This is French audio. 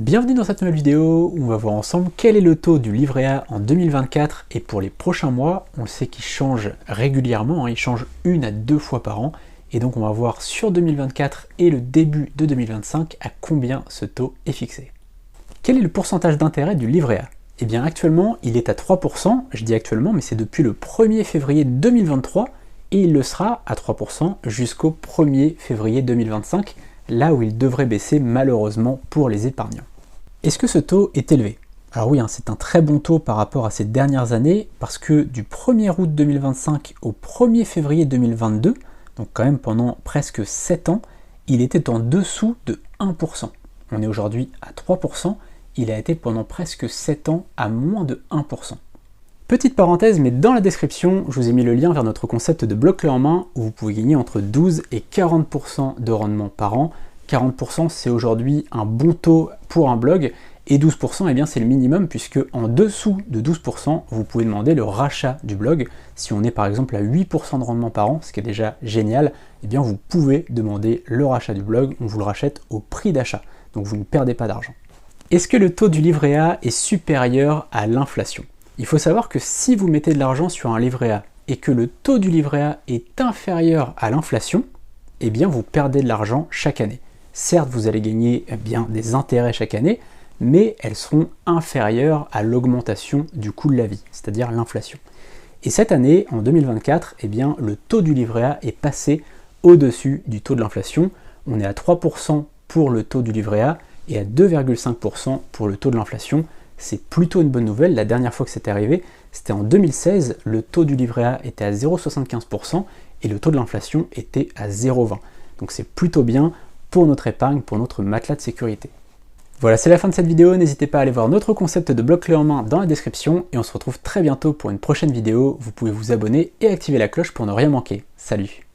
Bienvenue dans cette nouvelle vidéo où on va voir ensemble quel est le taux du livret A en 2024 et pour les prochains mois. On le sait qu'il change régulièrement, il change 1 à 2 fois par an et donc on va voir sur 2024 et le début de 2025 à combien ce taux est fixé. Quel est le pourcentage d'intérêt du livret A? Eh bien actuellement il est à 3%, je dis actuellement mais c'est depuis le 1er février 2023 et il le sera à 3% jusqu'au 1er février 2025, là où il devrait baisser malheureusement pour les épargnants. Est-ce que ce taux est élevé? Alors oui, c'est un très bon taux par rapport à ces dernières années, parce que du 1er août 2025 au 1er février 2022, donc quand même pendant presque 7 ans, il était en dessous de 1%. On est aujourd'hui à 3%, il a été pendant presque 7 ans à moins de 1%. Petite parenthèse, mais dans la description, je vous ai mis le lien vers notre concept de bloc clé en main où vous pouvez gagner entre 12 et 40% de rendement par an. 40% c'est aujourd'hui un bon taux pour un blog et 12% eh bien c'est le minimum puisque en dessous de 12% vous pouvez demander le rachat du blog. Si on est par exemple à 8% de rendement par an, ce qui est déjà génial, eh bien vous pouvez demander le rachat du blog, on vous le rachète au prix d'achat, donc vous ne perdez pas d'argent. Est-ce que le taux du livret A est supérieur à l'inflation? Il faut savoir que si vous mettez de l'argent sur un livret A et que le taux du livret A est inférieur à l'inflation, eh bien vous perdez de l'argent chaque année. Certes, vous allez gagner des intérêts chaque année, mais elles seront inférieures à l'augmentation du coût de la vie, c'est-à-dire l'inflation. Et cette année, en 2024, eh bien, le taux du livret A est passé au-dessus du taux de l'inflation. On est à 3% pour le taux du livret A et à 2,5% pour le taux de l'inflation. C'est plutôt une bonne nouvelle. La dernière fois que c'était arrivé, c'était en 2016, le taux du livret A était à 0,75% et le taux de l'inflation était à 0,20%. Donc c'est plutôt bien pour notre épargne, pour notre matelas de sécurité. Voilà, c'est la fin de cette vidéo. N'hésitez pas à aller voir notre concept de bloc clé en main dans la description et on se retrouve très bientôt pour une prochaine vidéo. Vous pouvez vous abonner et activer la cloche pour ne rien manquer. Salut!